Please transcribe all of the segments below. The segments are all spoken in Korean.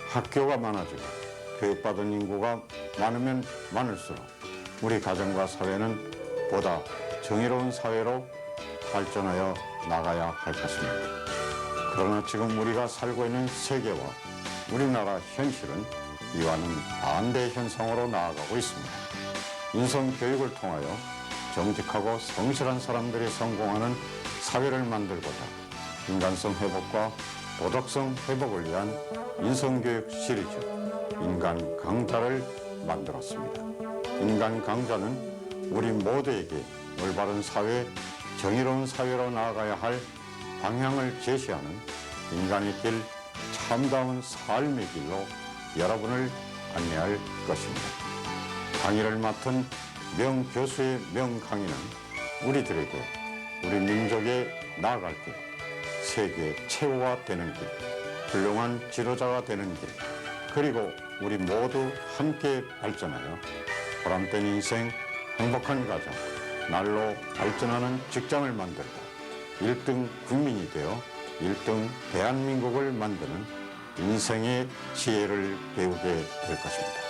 학교가 많아지고 교육받은 인구가 많으면 많을수록 우리 가정과 사회는 보다 정의로운 사회로 발전하여 나가야 할 것입니다. 그러나 지금 우리가 살고 있는 세계와 우리나라 현실은 이와는 반대 현상으로 나아가고 있습니다. 인성교육을 통하여 정직하고 성실한 사람들이 성공하는 사회를 만들고자 인간성 회복과 도덕성 회복을 위한 인성교육 시리즈 인간 강자를 만들었습니다. 인간 강자는 우리 모두에게 올바른 사회, 정의로운 사회로 나아가야 할 방향을 제시하는 인간의 길, 참다운 삶의 길로 여러분을 안내할 것입니다. 강의를 맡은 명교수의 명강의는 우리들에게 우리 민족의 나아갈 길, 세계 최고가 되는 길, 훌륭한 지도자가 되는 길, 그리고 우리 모두 함께 발전하여 보람된 인생, 행복한 가정, 날로 발전하는 직장을 만들고 1등 국민이 되어 1등 대한민국을 만드는 인생의 지혜를 배우게 될 것입니다.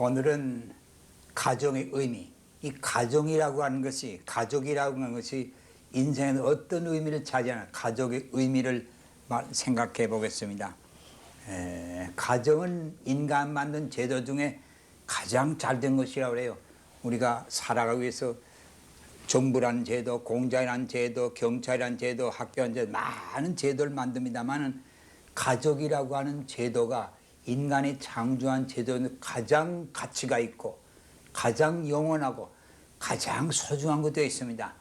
오늘은 가정의 의미, 이 가정이라고 하는 것이, 가족이라고 하는 것이 인생에 어떤 의미를 차지하나 가족의 의미를 생각해 보겠습니다. 가정은 인간 만든 제도 중에 가장 잘된 것이라고 그래요. 우리가 살아가기 위해서 정부라는 제도, 공자라는 제도, 경찰이라는 제도, 학교라는 제도, 많은 제도를 만듭니다만 가족이라고 하는 제도가 인간이 창조한 제도는 가장 가치가 있고 가장 영원하고 가장 소중한 것도 있습니다.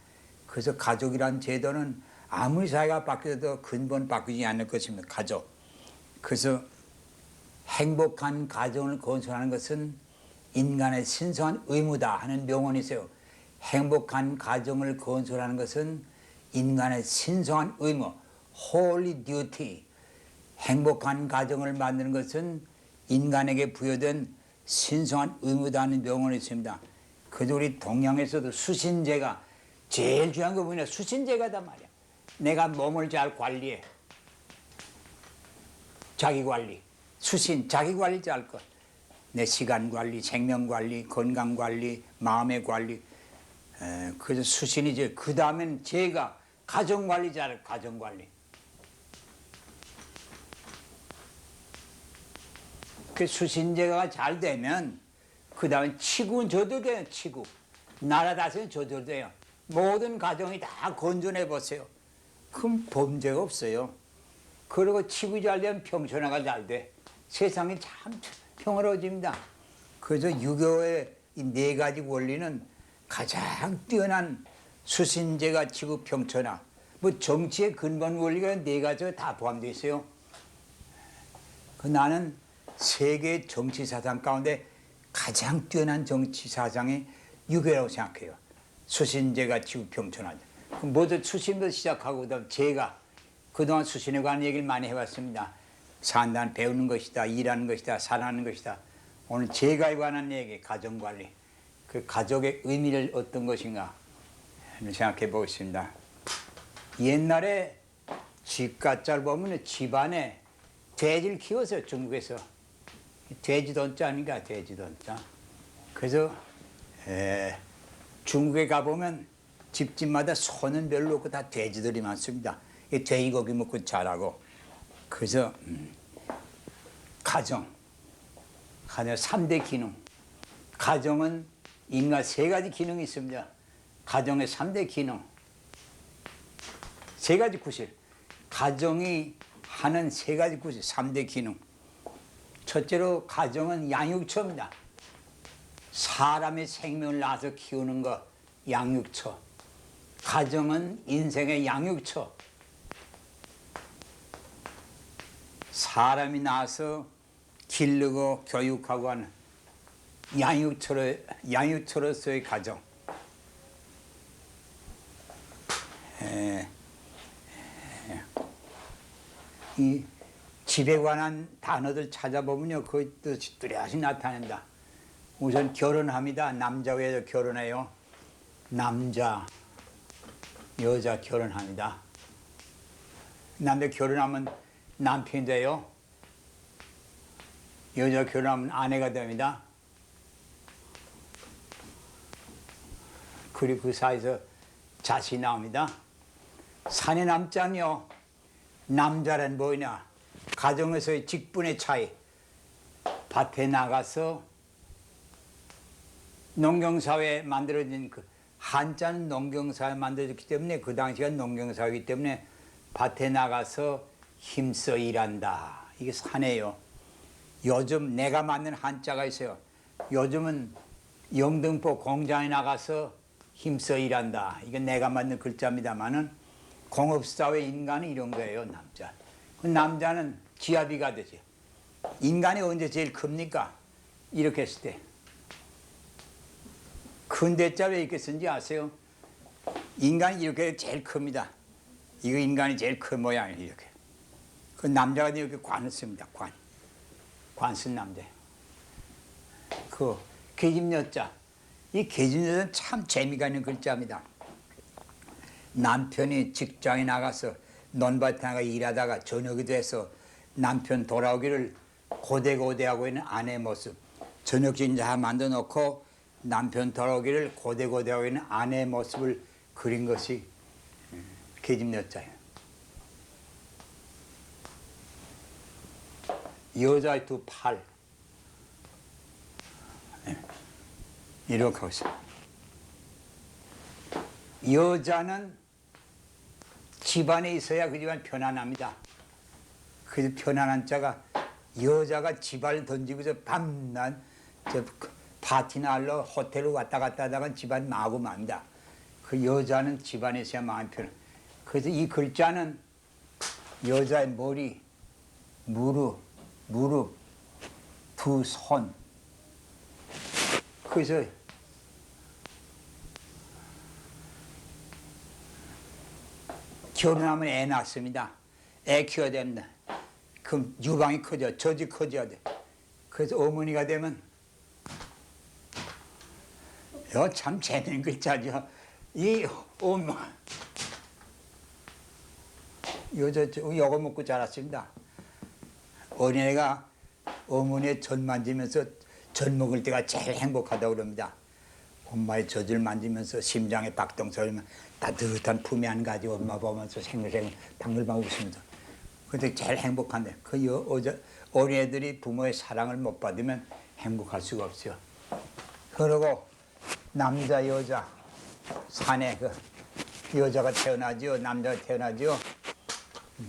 그래서 가족이라는 제도는 아무리 사회가 바뀌어도 근본 바뀌지 않을 것입니다. 가족. 그래서 행복한 가정을 건설하는 것은 인간의 신성한 의무다 하는 명언이 있어요. 행복한 가정을 건설하는 것은 인간의 신성한 의무, holy duty. 행복한 가정을 만드는 것은 인간에게 부여된 신성한 의무다는 명언이 있습니다. 그래도 우리 동양에서도 수신제가 제일 중요한 거 뭐냐, 수신제가단 말이야. 내가 몸을 잘 관리해. 자기 관리, 수신, 자기 관리 잘 것. 내 시간 관리, 생명 관리, 건강 관리, 마음의 관리. 그래서 수신이지. 그 다음엔 제가 가정 관리 잘, 가정 관리. 그 수신제가 잘 되면 그 다음에 치구는 조절돼요. 치구. 나라 다스리는 조절돼요. 모든 가정이 다 건전해 보세요. 그럼 범죄가 없어요. 그리고 치구 잘 되면 평천하가 잘 돼. 세상이 참 평화로워집니다. 그래서 유교의 이 네 가지 원리는 가장 뛰어난 수신제가 치구 평천하. 뭐 정치의 근본 원리가 네 가지가 다 포함되어 있어요. 나는 세계 정치 사상 가운데 가장 뛰어난 정치 사상이 유교라고 생각해요. 수신제가 지구평천하죠. 모두 수신부터 시작하고 그다음 제가 그동안 수신에 관한 얘기를 많이 해왔습니다. 산다는 배우는 것이다, 일하는 것이다, 살아가는 것이다. 오늘 제가에 관한 얘기, 가정관리. 그 가족의 의미를 어떤 것인가 생각해 보겠습니다. 옛날에 집가짜를 보면 집안에 돼지를 키웠어요. 중국에서. 돼지돈자 아닌가, 돼지돈자. 그래서 중국에 가보면 집집마다 소는 별로 없고 다 돼지들이 많습니다. 돼지고기 먹고 자라고. 그래서 가정 3대 기능. 가정은 인간 3가지 기능이 있습니다. 가정의 3대 기능. 3가지 구실. 가정이 하는 3가지 구실, 3대 기능. 첫째로 가정은 양육처입니다. 사람의 생명을 낳아서 키우는 거 양육처. 가정은 인생의 양육처. 사람이 낳아서 기르고 교육하고 하는 양육처로서의 가정. 이 집에 관한 단어들 찾아보면요, 그 뜻이 뚜렷이 나타난다. 우선 결혼합니다. 남자 여자 결혼해요. 남자 여자 결혼합니다. 남자 결혼하면 남편이 돼요. 여자 결혼하면 아내가 됩니다. 그리고 그 사이에서 자식이 나옵니다. 산에 남자면요, 남자란 뭐냐, 가정에서의 직분의 차이. 밭에 나가서 농경사회 만들어진 그 한자는 농경사회 만들어졌기 때문에 그 당시가 농경사회이기 때문에 밭에 나가서 힘써 일한다. 이게 사네요. 요즘 내가 만든 한자가 있어요. 요즘은 영등포 공장에 나가서 힘써 일한다. 이게 내가 만든 글자입니다만은 공업사회 인간은 이런 거예요, 남자. 그 남자는 지아비가 되죠. 인간이 언제 제일 큽니까? 이렇게 했을 때. 큰 대자 왜 이렇게 쓴지 아세요? 인간이 이렇게 제일 큽니다. 이거 인간이 제일 큰 모양이에요, 이렇게. 그 남자가 이렇게 관을 씁니다, 관. 관 쓴 남자. 그 계집여자. 이 계집여자는 참 재미가 있는 글자입니다. 남편이 직장에 나가서 논밭에 나가 일하다가 저녁이 돼서 남편 돌아오기를 고대고대하고 있는 아내의 모습. 저녁 진짜 만들어 놓고 남편 돌아오기를 고대고대하고 있는 아내의 모습을 그린 것이 계집여자예요. 여자의 두 팔. 이렇게 하고 있어요. 여자는 집안에 있어야 그 집안 편안합니다. 그 편안한 자가, 여자가 집안을 던지고서 밤낮 파티나 하러 호텔로 왔다 갔다 하다가 집안 마구 맙니다. 그 여자는 집안에 있어야 마음 편해. 그래서 이 글자는 여자의 머리, 무릎, 두 손. 그래서 결혼하면 애 낳습니다. 애 키워야 됩니다. 그럼 유방이 커져, 젖이 커져야 돼. 그래서 어머니가 되면, 이거 참 재밌는 글자죠. 이 요거 먹고 자랐습니다. 어린애가 어머니의 젖 만지면서 젖 먹을 때가 제일 행복하다고 그럽니다. 엄마의 젖을 만지면서 심장에 박동 소리면 따뜻한 품이 안 가지고 엄마 보면서 생글생글 방글방글 웃으면서. 근데 제일 행복한데, 어린애들이 부모의 사랑을 못 받으면 행복할 수가 없어요. 그러고 남자 여자 산에 그 여자가 태어나죠, 남자가 태어나죠,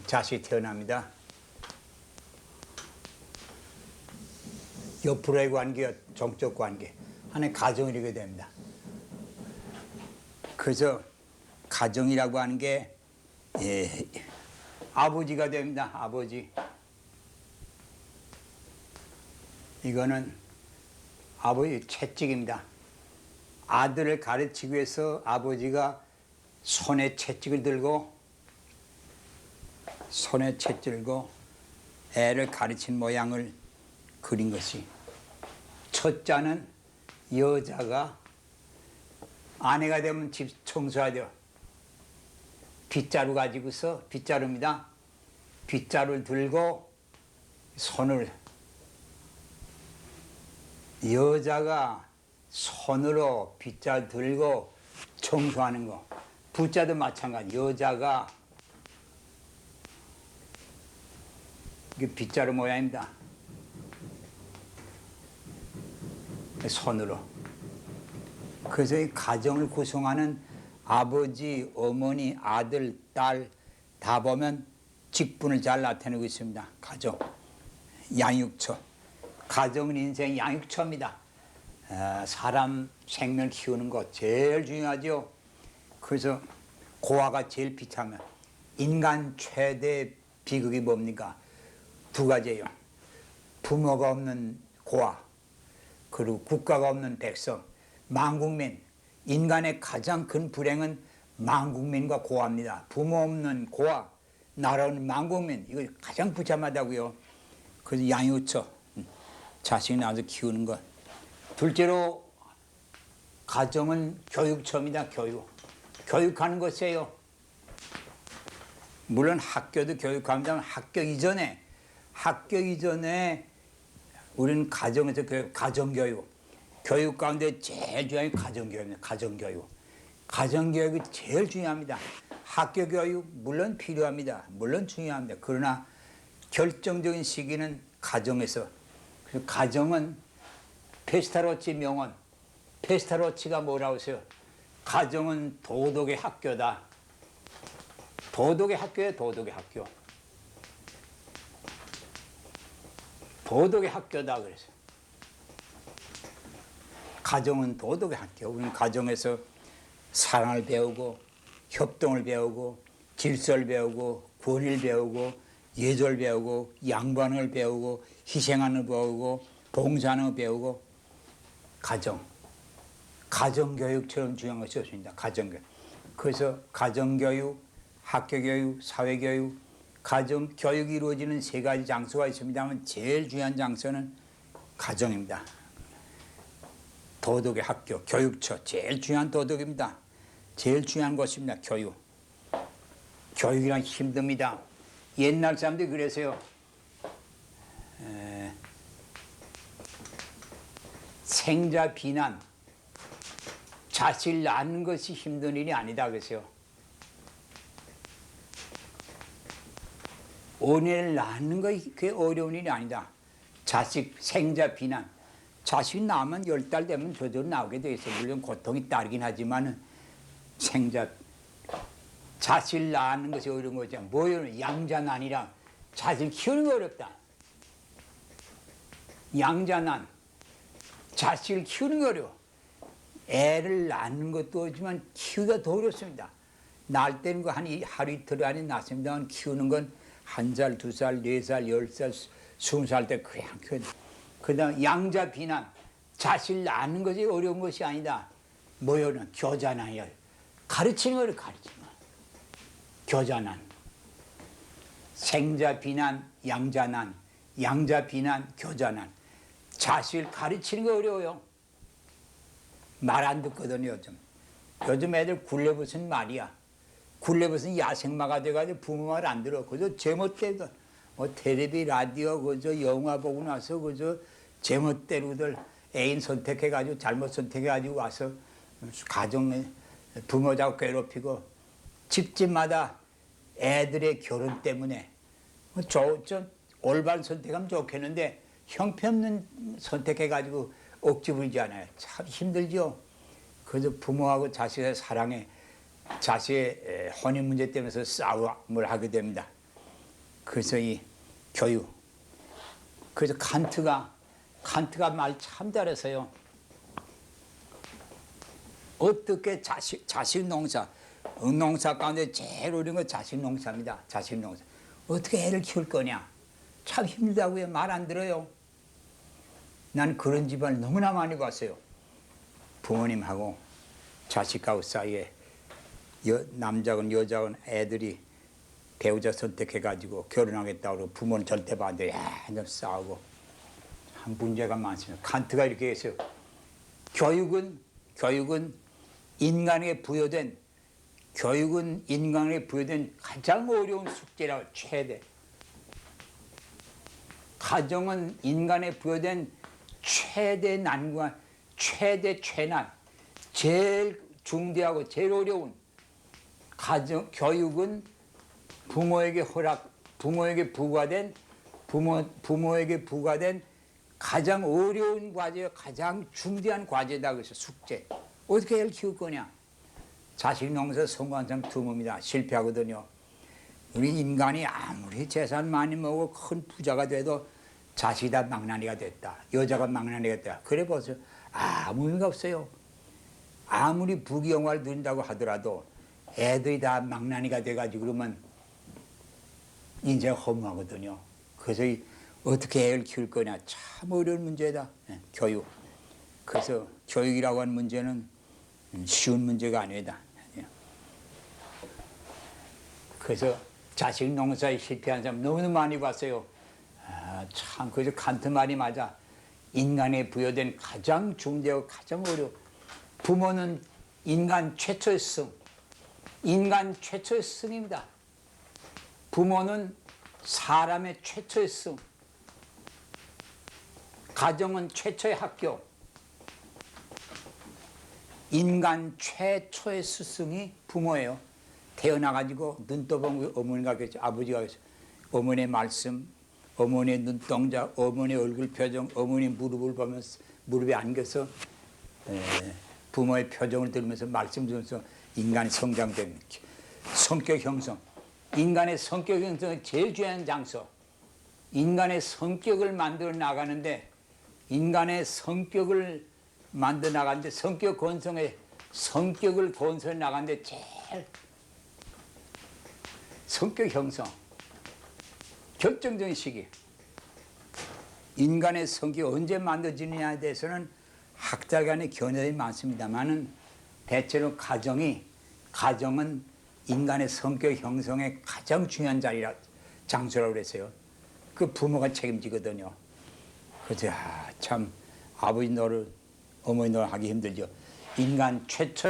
자식이 태어납니다. 옆으로의 관계, 정적 관계, 하나의 가정이 이렇게 됩니다. 그래서 가정이라고 하는 게 아버지가 됩니다. 아버지. 이거는 아버지 채찍입니다. 아들을 가르치기 위해서 아버지가 손에 채찍을 들고 애를 가르친 모양을 그린 것이. 첫째는 여자가 아내가 되면 집 청소해야 돼요. 빗자루 가지고서, 빗자루입니다. 빗자루를 들고 손을, 여자가 손으로 빗자루 들고 청소하는 거. 부자도 마찬가지. 여자가, 이게 빗자루 모양입니다. 손으로. 그래서 이 가정을 구성하는 아버지, 어머니, 아들, 딸 다 보면 직분을 잘 나타내고 있습니다. 가정, 양육처. 가정은 인생 양육처입니다. 사람 생명 키우는 거 제일 중요하죠. 그래서 고아가 제일 비참해요. 인간 최대 비극이 뭡니까? 두 가지예요. 부모가 없는 고아, 그리고 국가가 없는 백성, 만국민. 인간의 가장 큰 불행은 만국민과 고아입니다. 부모 없는 고아, 나라 없는 만국민. 이거 가장 비참하다고요. 그래서 양육처, 자식 낳아서 키우는 것. 둘째로 가정은 교육처입니다. 교육하는 것이에요. 물론 학교도 교육합니다만 학교 이전에 우리는 가정에서 가정교육. 교육 가운데 제일 중요한 게 가정교육입니다. 가정교육이 제일 중요합니다. 학교 교육 물론 필요합니다. 물론 중요합니다. 그러나 결정적인 시기는 가정에서. 그래서 가정은 페스타로치 명언. 페스타로치가 뭐라고 했어요? 가정은 도덕의 학교다. 도덕의 학교예요. 도덕의 학교. 도덕의 학교다 그래서. 가정은 도덕의 학교. 우리는 가정에서 사랑을 배우고 협동을 배우고 질서를 배우고 권위를 배우고 예절을 배우고 양보하는 걸 배우고 희생하는 걸 배우고 봉사하는 걸 배우고 가정교육처럼 중요한 것이 없습니다. 가정교육. 그래서 가정교육, 학교교육, 사회교육, 가정교육이 이루어지는 세 가지 장소가 있습니다만 제일 중요한 장소는 가정입니다. 도덕의 학교, 교육처, 제일 중요한 도덕입니다. 제일 중요한 것입니다. 교육이란 힘듭니다. 옛날 사람들이 그래서요. 생자 비난, 자식 낳는 것이 힘든 일이 아니다 그랬어요. 어린애를 낳는 것이 그게 어려운 일이 아니다. 자식 생자 비난. 자식 낳으면 10달 되면 저절로 나오게 돼 있어요. 물론 고통이 따르긴 하지만 자식 낳는 것이 어려운 거지. 뭐예요? 양자난이라. 자식 키우는 게 어렵다. 양자난. 자식을 키우는 게 어려워. 애를 낳는 것도 어렵지만 키우기가 더 어렵습니다. 낳을 때는 하루 이틀 안에 낳습니다만 키우는 건 1살, 2살, 4살, 10살, 20살 때 그냥 키워야 돼. 그 다음 양자 비난. 자식 낳는 것이 어려운 것이 아니다. 뭐예요? 교자난이야. 가르치는 거를 가르치는 거. 교자난. 생자 비난, 양자난. 양자 비난, 교자난. 자식을 가르치는 게 어려워요. 말 안 듣거든요, 요즘. 요즘 애들 굴레벗은 말이야. 굴레벗은 야생마가 돼가지고 부모 말 안 들어. 그저 제멋대로 텔레비, 라디오, 그저 영화 보고 나서 그저 제멋대로들 애인 선택해가지고 잘못 선택해가지고 와서 가정에 부모자고 괴롭히고 집집마다 애들의 결혼 때문에 올바른 선택하면 좋겠는데 형편없는 선택해가지고 억지 부리지 않아요. 참 힘들죠. 그래서 부모하고 자식의 사랑에 자식의 혼인 문제 때문에 싸움을 하게 됩니다. 그래서 이 교육. 그래서 칸트가 말 참 잘했어요. 어떻게 자식 농사 가운데 제일 어려운 건 자식 농사입니다. 자식 농사. 어떻게 애를 키울 거냐. 참 힘들다고요. 말 안 들어요. 난 그런 집안을 너무나 많이 봤어요. 부모님하고 자식하고 사이에 남자건 여자건 애들이 배우자 선택해가지고 결혼하겠다고 그러고 부모는 절대 반대. 좀 싸우고 참 문제가 많습니다. 칸트가 이렇게 했어요. 교육은 인간에게 부여된 가장 어려운 숙제라고. 최대. 가정은 인간에 부여된 최대 난관, 최대 최난, 제일 중대하고 제일 어려운 교육은 부모에게 부과된 가장 어려운 과제요, 가장 중대한 과제다. 그래서 숙제. 어떻게 애를 키울 거냐? 자식 농사 성공한 사람 드뭅니다. 실패하거든요. 우리 인간이 아무리 재산 많이 먹고 큰 부자가 돼도 자식이 다 망나니가 됐다. 여자가 망나니가 됐다. 그래 보세요. 아무 의미가 없어요. 아무리 부귀영화를 누린다고 하더라도 애들이 다 망나니가 돼가지고 그러면 인생 허무하거든요. 그래서 어떻게 애를 키울 거냐 참 어려운 문제다. 교육. 그래서 교육이라고 하는 문제는 쉬운 문제가 아니다. 그래서 자식 농사에 실패한 사람 너무너무 많이 봤어요. 참 그래서 칸트 말이 맞아. 인간에 부여된 가장 중대하고 가장 어려워. 부모는 인간 최초의 스승. 인간 최초의 스승입니다. 부모는 사람의 최초의 스승. 가정은 최초의 학교. 인간 최초의 스승이 부모예요. 태어나가지고 눈 떠본 어머니가 계셔, 아버지가 계셔. 어머니의 말씀, 어머니의 눈동자, 어머니의 얼굴 표정, 어머니의 무릎을 보면서 무릎에 안겨서 부모의 표정을 들으면서 말씀 들으면서 인간이 성장되는 성격 형성. 인간의 성격 형성은 제일 중요한 장소. 인간의 성격을 만들어 나가는데 인간의 성격을 만들어 나가는데 성격 건성에 성격을 건설해 나가는데 제일 성격 형성 결정적인 시기. 인간의 성격이 언제 만들어지느냐에 대해서는 학자 간의 견해가 많습니다만은 대체로 가정은 인간의 성격 형성의 가장 중요한 장소라고 그랬어요. 그 부모가 책임지거든요. 그래서 참 아버지 노릇, 어머니 노릇 하기 힘들죠. 인간 최초